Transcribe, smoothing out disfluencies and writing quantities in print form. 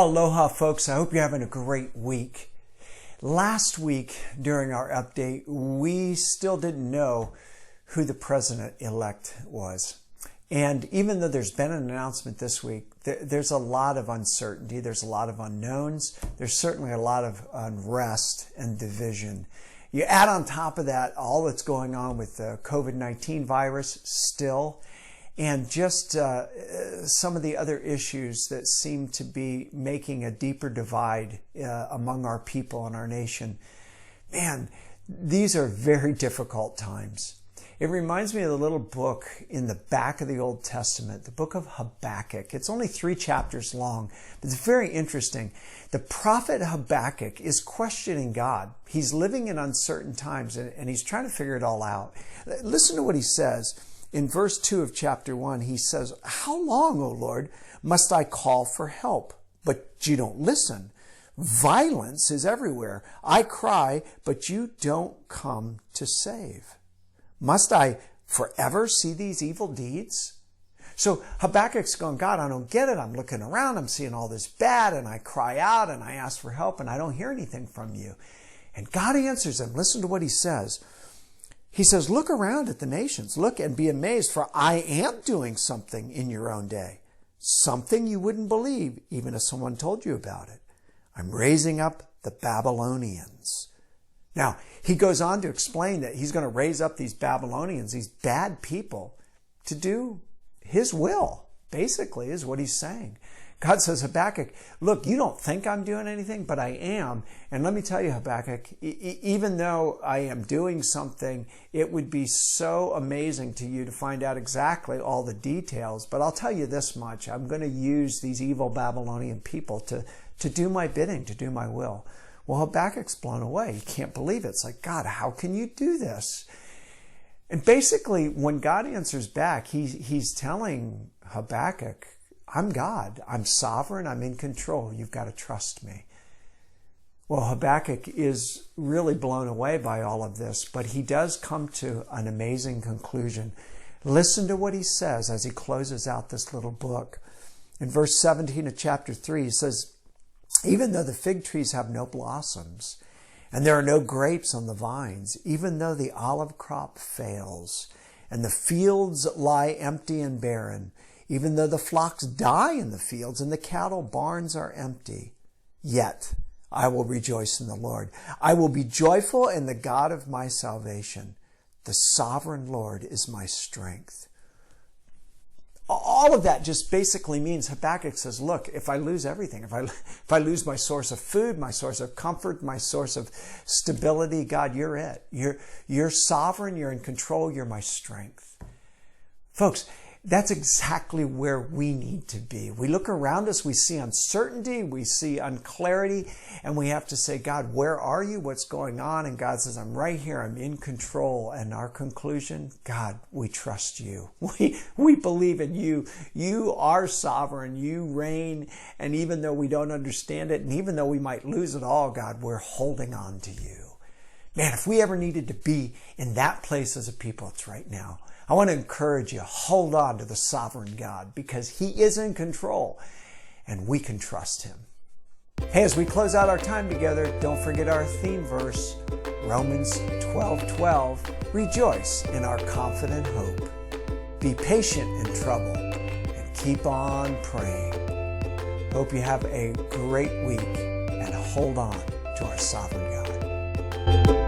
Well, aloha, folks. I hope you're having a great week. Last week, during our update, we still didn't know who the president-elect was. And even though there's been an announcement this week, there's a lot of uncertainty. There's a lot of unknowns. There's certainly a lot of unrest and division. You add on top of that all that's going on with the COVID-19 virus still, and just some of the other issues that seem to be making a deeper divide among our people and our nation. Man, these are very difficult times. It reminds me of the little book in the back of the Old Testament, the book of Habakkuk. It's only 3 chapters long, but it's very interesting. The prophet Habakkuk is questioning God. He's living in uncertain times, and he's trying to figure it all out. Listen to what he says. In verse 2 of chapter 1, he says, "How long, O Lord, must I call for help, but you don't listen? Violence is everywhere. I cry, but you don't come to save. Must I forever see these evil deeds?" So Habakkuk's going, God, I don't get it. I'm looking around. I'm seeing all this bad, and I cry out, and I ask for help, and I don't hear anything from you. And God answers him. Listen to what he says. He says, "Look around at the nations. Look and be amazed, for I am doing something in your own day. Something you wouldn't believe, even if someone told you about it. I'm raising up the Babylonians." Now, he goes on to explain that he's going to raise up these Babylonians, these bad people, to do his will, basically, is what he's saying. God says, Habakkuk, look, you don't think I'm doing anything, but I am. And let me tell you, Habakkuk, even though I am doing something, it would be so amazing to you to find out exactly all the details. But I'll tell you this much. I'm going to use these evil Babylonian people to do my bidding, to do my will. Well, Habakkuk's blown away. He can't believe it. It's like, God, how can you do this? And basically, when God answers back, he's telling Habakkuk, I'm God. I'm sovereign. I'm in control. You've got to trust me. Well, Habakkuk is really blown away by all of this, but he does come to an amazing conclusion. Listen to what he says as he closes out this little book. In verse 17 of chapter 3, he says, "Even though the fig trees have no blossoms, and there are no grapes on the vines, even though the olive crop fails, and the fields lie empty and barren, even though the flocks die in the fields and the cattle barns are empty, yet I will rejoice in the Lord. I will be joyful in the God of my salvation. The sovereign Lord is my strength." All of that just basically means Habakkuk says, look, if I lose everything, if I lose my source of food, my source of comfort, my source of stability, God, you're it. You're sovereign, you're in control, you're my strength. Folks, that's exactly where we need to be. We look around us, we see uncertainty, we see unclarity, and we have to say, God, where are you? What's going on? And God says, I'm right here. I'm in control. And our conclusion, God, we trust you. We believe in you. You are sovereign. You reign. And even though we don't understand it, and even though we might lose it all, God, we're holding on to you. Man, if we ever needed to be in that place as a people, it's right now. I want to encourage you, hold on to the sovereign God because he is in control and we can trust him. Hey, as we close out our time together, don't forget our theme verse, Romans 12:12. Rejoice in our confident hope. Be patient in trouble and keep on praying. Hope you have a great week and hold on to our sovereign God.